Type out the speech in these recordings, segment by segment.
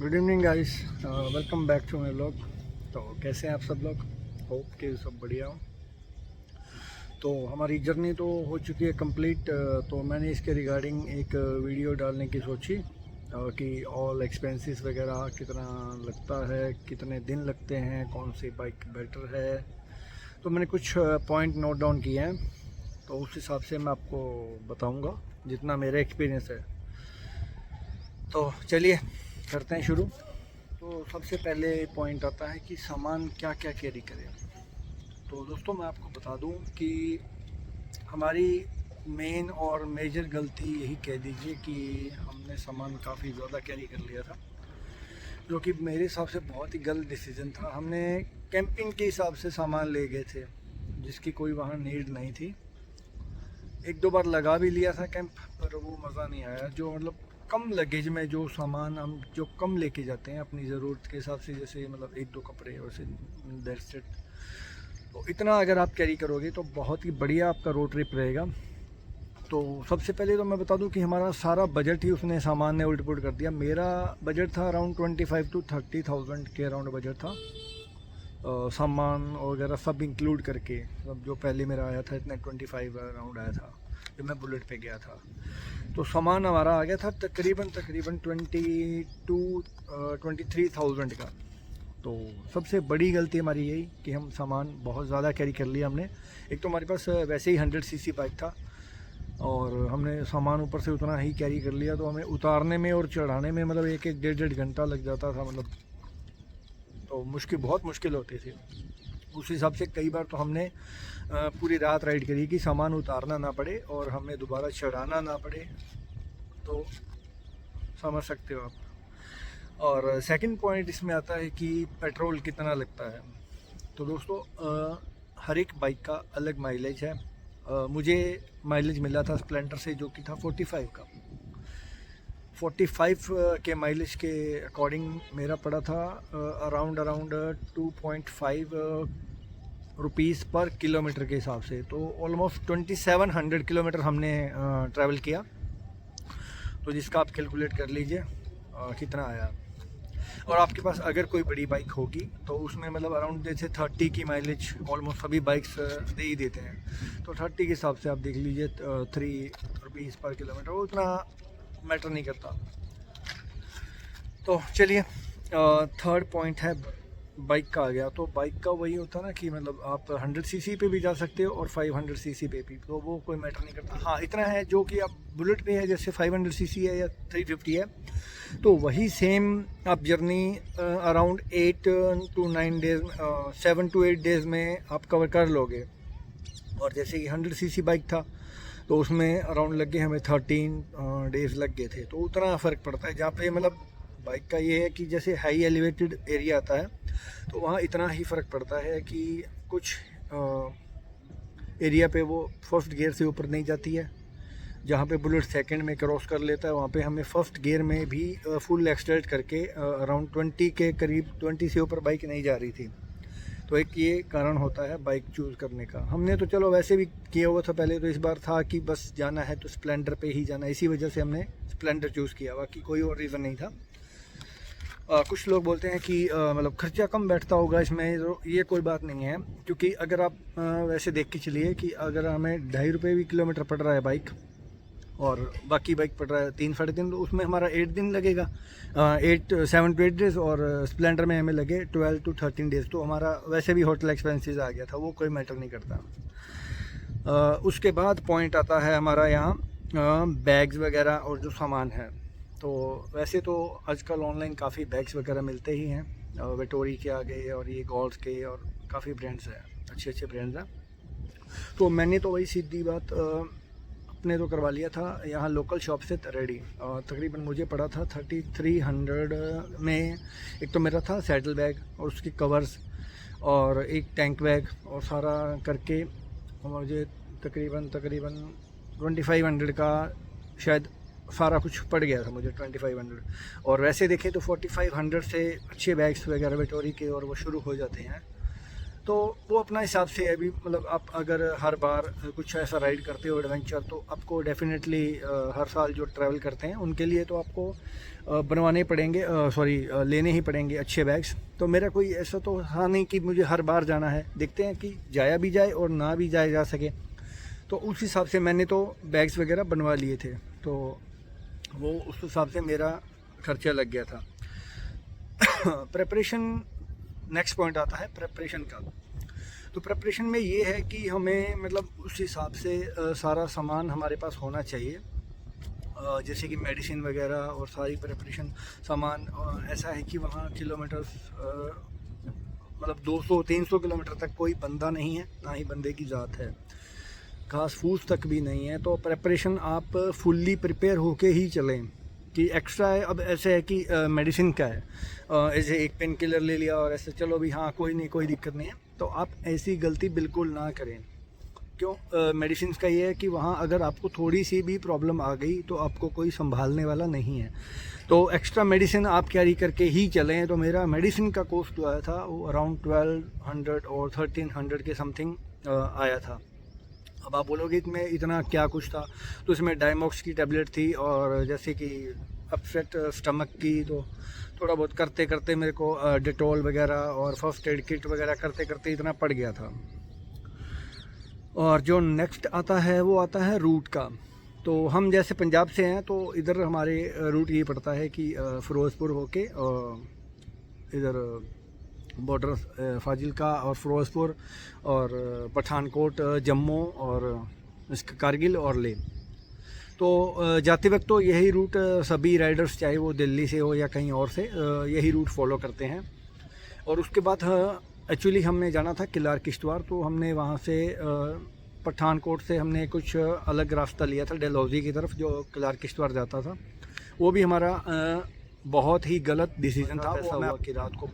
Good evening guys, welcome back to my vlog. तो कैसे हैं आप सब लोग? होप कि सब बढ़िया हो। तो हमारी जर्नी तो हो चुकी है कंप्लीट। तो मैंने इसके रिगार्डिंग एक वीडियो डालने की सोची कि ऑल एक्सपेंसेस वगैरह कितना लगता है, कितने दिन लगते हैं, कौन सी बाइक बेटर है। तो मैंने कुछ पॉइंट नोट डाउन किए हैं, तो उस हिसाब से मैं आपको बताऊंगा जितना मेरा एक्सपीरियंस है। तो चलिए करते हैं शुरू। तो सबसे पहले पॉइंट आता है कि सामान क्या क्या कैरी करें। तो दोस्तों मैं आपको बता दूं कि हमारी मेन और मेजर गलती यही कह दीजिए कि हमने सामान काफ़ी ज़्यादा कैरी कर लिया था, जो कि मेरे हिसाब से बहुत ही गलत डिसीजन था। हमने कैंपिंग के हिसाब से सामान ले गए थे, जिसकी कोई वहाँ नीड नहीं थी। एक दो बार लगा भी लिया था कैंप, पर वो मज़ा नहीं आया। जो मतलब कम लगेज में जो सामान हम जो कम लेके जाते हैं अपनी ज़रूरत के हिसाब से, जैसे मतलब एक दो कपड़े और दैट्स इट। तो इतना अगर आप कैरी करोगे तो बहुत ही बढ़िया आपका रोड ट्रिप रहेगा। तो सबसे पहले तो मैं बता दूं कि हमारा सारा बजट ही उसने सामान ने उल्ट पुल्ट कर दिया। मेरा बजट था अराउंड 25 to 30,000 के अराउंड बजट था, सामान वगैरह सब इंक्लूड करके। सब जो पहले मेरा आया था इतना 25 अराउंड आया था जब मैं बुलेट पे गया था। तो सामान हमारा आ गया था तकरीबन 23,000 का। तो सबसे बड़ी गलती हमारी यही कि हम सामान बहुत ज़्यादा कैरी कर लिया हमने। एक तो हमारे पास वैसे ही 100cc बाइक था और हमने सामान ऊपर से उतना ही कैरी कर लिया, तो हमें उतारने में और चढ़ाने में मतलब एक एक डेढ़ घंटा लग जाता था। मतलब तो बहुत मुश्किल होती थी। उस हिसाब से कई बार तो हमने पूरी रात राइड करी कि सामान उतारना ना पड़े और हमें दोबारा चढ़ाना ना पड़े। तो समझ सकते हो आप। और सेकंड पॉइंट इसमें आता है कि पेट्रोल कितना लगता है। तो दोस्तों हर एक बाइक का अलग माइलेज है। मुझे माइलेज मिला था स्प्लेंडर से, जो कि था 45 का। 45 के माइलेज के अकॉर्डिंग मेरा पड़ा था अराउंड 2.5 रुपीज़ पर किलोमीटर के हिसाब से। तो ऑलमोस्ट 2700 किलोमीटर हमने ट्रैवल किया। तो जिसका आप कैलकुलेट कर लीजिए कितना आया। और आपके पास अगर कोई बड़ी बाइक होगी तो उसमें मतलब अराउंड जैसे 30 की माइलेज ऑलमोस्ट सभी बाइक्स दे ही देते हैं। तो 30 के हिसाब से आप देख लीजिए 3 रुपीज़ पर किलोमीटर, वो उतना मैटर नहीं करता। तो चलिए थर्ड पॉइंट है बाइक का आ गया। तो बाइक का वही होता है ना कि मतलब आप 100cc पे भी जा सकते हो और 500cc पे भी, तो वो कोई मैटर नहीं करता। हाँ इतना है जो कि आप बुलेट पे है, जैसे 500cc है या 350 है, तो वही सेम आप journey around 8 to 9 days 7 to 8 days में आप कवर कर लोगे। और जैसे कि 100cc बाइक था तो उसमें अराउंड लग गए हमें 13 डेज़ लग गए थे। तो उतना फ़र्क पड़ता है। जहाँ पे मतलब बाइक का ये है कि जैसे हाई एलिवेटेड एरिया आता है तो वहाँ इतना ही फ़र्क पड़ता है कि कुछ एरिया पे वो फर्स्ट गियर से ऊपर नहीं जाती है। जहाँ पे बुलेट सेकंड में क्रॉस कर लेता है वहाँ पे हमें फर्स्ट गियर में भी फुल एक्सलेट करके अराउंड 20 के करीब, 20 से ऊपर बाइक नहीं जा रही थी। तो एक ये कारण होता है बाइक चूज़ करने का। हमने तो चलो वैसे भी किया हुआ था पहले, तो इस बार था कि बस जाना है तो स्प्लेंडर पे ही जाना है, इसी वजह से हमने स्प्लेंडर चूज़ किया, बाकी कोई और रीज़न नहीं था। कुछ लोग बोलते हैं कि मतलब खर्चा कम बैठता होगा इसमें, तो ये कोई बात नहीं है। क्योंकि अगर आप वैसे देख के चलिए कि अगर हमें 2.5 रुपये भी किलोमीटर पड़ रहा है बाइक और बाकी बाइक पड़ रहा है 3-3.5 तो उसमें हमारा 8 दिन लगेगा, 7 to 8 डेज़। और स्प्लेंडर में हमें लगे 12 to 13 डेज़। तो हमारा वैसे भी होटल एक्सपेंसेस आ गया था, वो कोई मैटर नहीं करता। उसके बाद पॉइंट आता है हमारा यहाँ बैग्स वगैरह और जो सामान है। तो वैसे तो आजकल ऑनलाइन काफ़ी बैग्स वगैरह मिलते ही हैं, वेटोरी के आ गए और ये गॉल्स के और काफ़ी ब्रांड्स हैं, अच्छे अच्छे ब्रांड्स हैं। तो मैंने तो वही सीधी बात अपने तो करवा लिया था यहाँ लोकल शॉप से रेडी। तकरीबन मुझे पड़ा था 3300 में। एक तो मेरा था सैडल बैग और उसके कवर्स और एक टैंक बैग और सारा करके मुझे तकरीबन 2500 का शायद सारा कुछ पड़ गया था मुझे, 2500। और वैसे देखें तो 4500 से अच्छे बैग्स वगैरह वेटोरी के और वो शुरू हो जाते हैं। तो वो अपना हिसाब से है अभी, मतलब आप अगर हर बार कुछ ऐसा राइड करते हो एडवेंचर, तो आपको डेफिनेटली हर साल जो ट्रैवल करते हैं उनके लिए तो आपको बनवाने पड़ेंगे, लेने ही पड़ेंगे अच्छे बैग्स। तो मेरा कोई ऐसा तो हाँ नहीं कि मुझे हर बार जाना है, देखते हैं कि जाया भी जाए और ना भी जाया जा सके, तो उस हिसाब से मैंने तो बैग्स वगैरह बनवा लिए थे, तो वो उस हिसाब से मेरा खर्चा लग गया था। प्रेपरेशन, नेक्स्ट पॉइंट आता है प्रेपरेशन का। तो प्रेपरेशन में ये है कि हमें मतलब उस हिसाब से सारा सामान हमारे पास होना चाहिए, जैसे कि मेडिसिन वगैरह और सारी प्रेपरेशन सामान। ऐसा है कि वहाँ किलोमीटर्स मतलब 200-300 किलोमीटर तक कोई बंदा नहीं है, ना ही बंदे की ज़ात है, घास फूस तक भी नहीं है। तो प्रेपरेशन आप फुल्ली प्रिपेयर होके ही चलें कि एक्स्ट्रा है। अब ऐसे है कि मेडिसिन का है, ऐसे एक पेन किलर ले लिया और ऐसे चलो भी हाँ कोई नहीं, कोई दिक्कत नहीं है, तो आप ऐसी गलती बिल्कुल ना करें। क्यों? मेडिसिन का ये है कि वहाँ अगर आपको थोड़ी सी भी प्रॉब्लम आ गई तो आपको कोई संभालने वाला नहीं है, तो एक्स्ट्रा मेडिसिन आप कैरी करके ही चलें। तो मेरा मेडिसिन का कॉस्ट जो आया था वो अराउंड 1200 और 1300 के समथिंग आया था। अब आप बोलोगे कि मैं इतना क्या कुछ था, तो इसमें डायमॉक्स की टैबलेट थी और जैसे कि अपसेट स्टमक की, तो थोड़ा बहुत करते करते मेरे को डेटॉल वगैरह और फर्स्ट एड किट वगैरह करते करते इतना पड़ गया था। और जो नेक्स्ट आता है वो आता है रूट का। तो हम जैसे पंजाब से हैं, तो इधर हमारे रूट ये पड़ता है कि फ़िरोज़पुर होके इधर बॉर्डर फाजिलका और फ़िरोज़पुर और पठानकोट, जम्मू और इसका कारगिल और लेह। तो जाते वक्त तो यही रूट सभी राइडर्स, चाहे वो दिल्ली से हो या कहीं और से, यही रूट फॉलो करते हैं। और उसके बाद एक्चुअली हमने जाना था किलार किश्तवाड़, तो हमने वहाँ से पठानकोट से हमने कुछ अलग रास्ता लिया था डलहौजी की तरफ, जो किलार किश्तवाड़ जाता था। वो भी हमारा बहुत ही गलत डिसीजन था। ऐसा हुआ कि रात को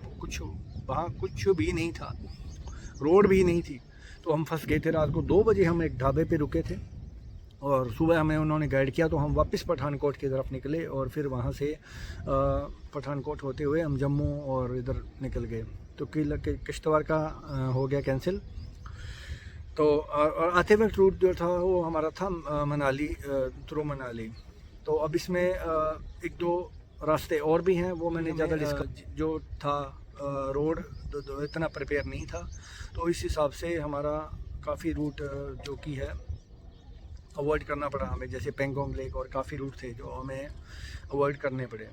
वहाँ कुछ भी नहीं था, रोड भी नहीं थी, तो हम फंस गए थे। रात को 2 बजे हम एक ढाबे पे रुके थे और सुबह हमें उन्होंने गाइड किया, तो हम वापस पठानकोट की तरफ निकले और फिर वहाँ से पठानकोट होते हुए हम जम्मू और इधर निकल गए। तो किश्तवाड़ का हो गया कैंसिल। तो और आते वक्त रूट जो था वो हमारा था मनाली, थ्रू मनाली। तो अब इसमें 1-2 रास्ते और भी हैं, वो मैंने ज़्यादा डिस्कस, जो था रोड इतना प्रिपेयर नहीं था, तो इस हिसाब से हमारा काफ़ी रूट जो कि है अवॉइड करना पड़ा हमें। जैसे पेंगोंग लेक और काफ़ी रूट थे जो हमें अवॉइड करने पड़े।